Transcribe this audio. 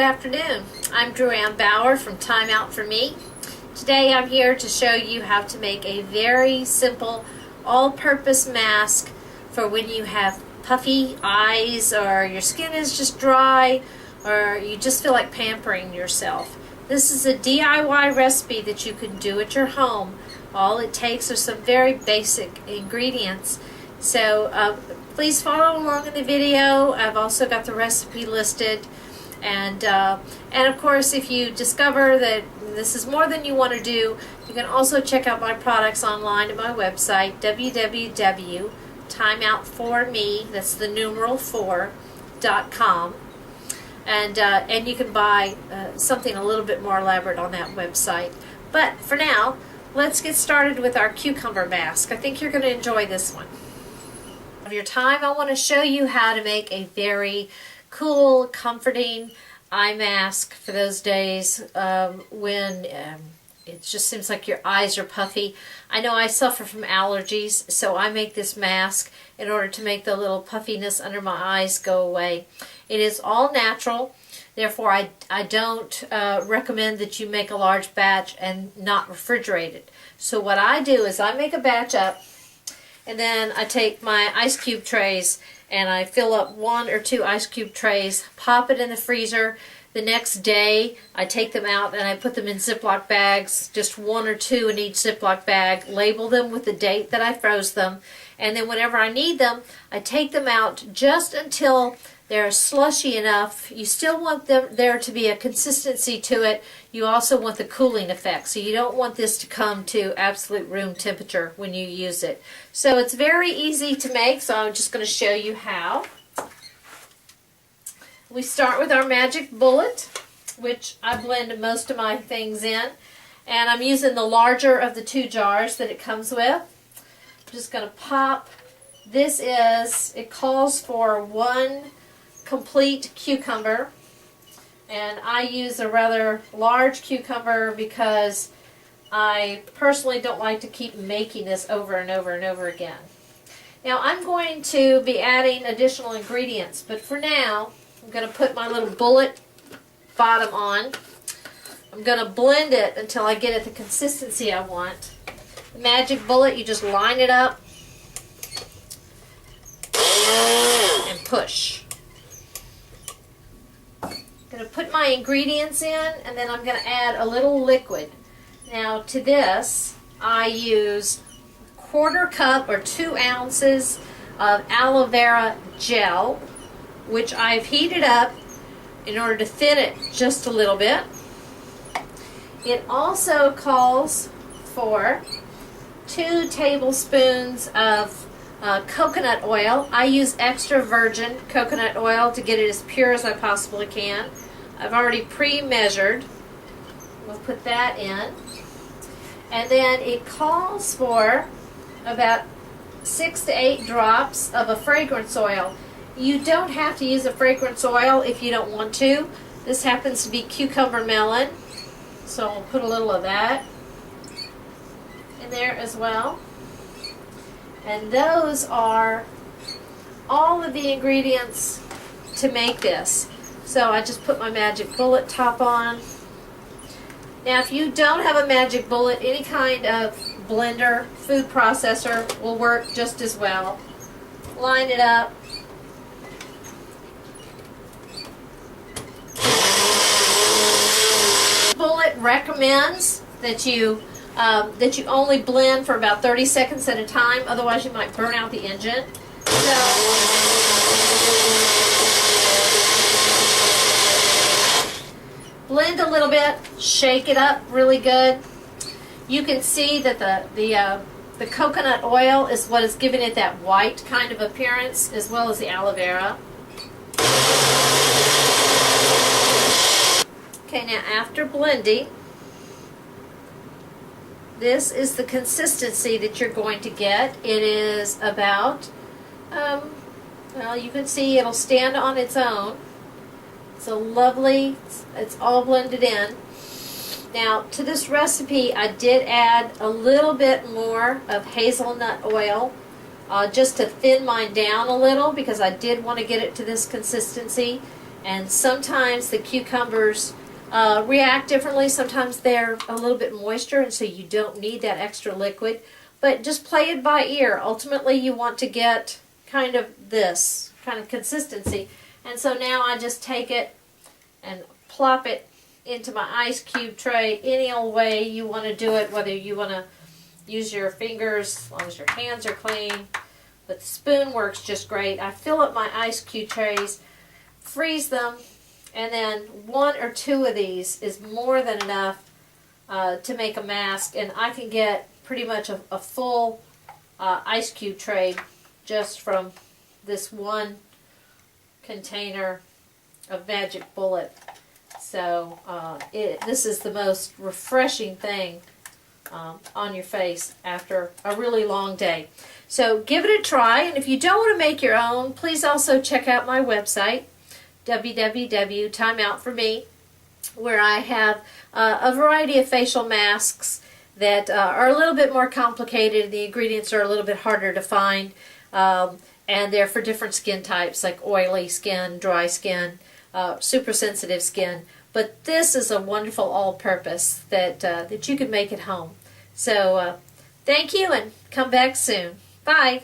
afternoon. I'm Druann Bauer from Timeout4me. Today I'm here to show you how to make a very simple all-purpose mask for when you have puffy eyes or your skin is just dry or you just feel like pampering yourself. This is a DIY recipe that you can do at your home. All it takes are some very basic ingredients. So please follow along in the video. I've also got the recipe listed. And of course, if you discover that this is more than you want to do, you can also check out my products online at my website, www.timeout4me, that's the numeral 4.com. And you can buy something a little bit more elaborate on that website. But for now, let's get started with our cucumber mask. I think you're going to enjoy this one. Of your time, I want to show you how to make a very cool, comforting eye mask for those days when it just seems like your eyes are puffy. I know I suffer from allergies, so I make this mask in order to make the little puffiness under my eyes go away. It is all natural, therefore I don't recommend that you make a large batch and not refrigerate it. So what I do is I make a batch up, and then I take my ice cube trays and I fill up 1 or 2 ice cube trays, pop it in the freezer. The next day I take them out and I put them in Ziploc bags, just 1 or 2 in each Ziploc bag, label them with the date that I froze them, and then whenever I need them, I take them out just until they're slushy enough. You still want there to be a consistency to it. You also want the cooling effect, so you don't want this to come to absolute room temperature when you use it. So it's very easy to make, so I'm just going to show you how. We start with our magic bullet, which I blend most of my things in, and I'm using the larger of the 2 jars that it comes with. I'm just going to pop. It calls for 1 complete cucumber, and I use a rather large cucumber because I personally don't like to keep making this over and over and over again. Now I'm going to be adding additional ingredients, but for now I'm going to put my little bullet bottom on. I'm going to blend it until I get it the consistency I want. The magic bullet, you just line it up and push. I'm going to put my ingredients in, and then I'm going to add a little liquid. Now to this I use 1/4 cup or 2 ounces of aloe vera gel, which I've heated up in order to thin it just a little bit. It also calls for 2 tablespoons of coconut oil. I use extra virgin coconut oil to get it as pure as I possibly can. I've already pre-measured. We'll put that in. And then it calls for about 6 to 8 drops of a fragrance oil. You don't have to use a fragrance oil if you don't want to. This happens to be cucumber melon, so we'll put a little of that in there as well. And those are all of the ingredients to make this. So I just put my magic bullet top on. Now if you don't have a magic bullet, any kind of blender, food processor will work just as well. Line it up. Bullet recommends that you only blend for about 30 seconds at a time, otherwise you might burn out the engine. So blend a little bit, shake it up really good. You can see that the coconut oil is what is giving it that white kind of appearance, as well as the aloe vera. Okay, now after blending, this is the consistency that you're going to get. It is about, well, you can see it'll stand on its own. It's a lovely, it's all blended in. Now to this recipe I did add a little bit more of hazelnut oil just to thin mine down a little, because I did want to get it to this consistency. And sometimes the cucumbers react differently. Sometimes they're a little bit moister, and so you don't need that extra liquid. But just play it by ear. Ultimately, you want to get kind of this kind of consistency. And so now I just take it and plop it into my ice cube tray any old way you want to do it, whether you want to use your fingers, as long as your hands are clean. But the spoon works just great. I fill up my ice cube trays, freeze them, and then 1 or 2 of these is more than enough to make a mask, and I can get pretty much a full ice cube tray just from this one container of Magic Bullet. So this is the most refreshing thing on your face after a really long day. So give it a try, and if you don't want to make your own, please also check out my website, www.timeout4me, where I have a variety of facial masks that are a little bit more complicated. The ingredients are a little bit harder to find, and they're for different skin types, like oily skin, dry skin, super sensitive skin. But this is a wonderful all-purpose that you can make at home. So thank you, and come back soon. Bye.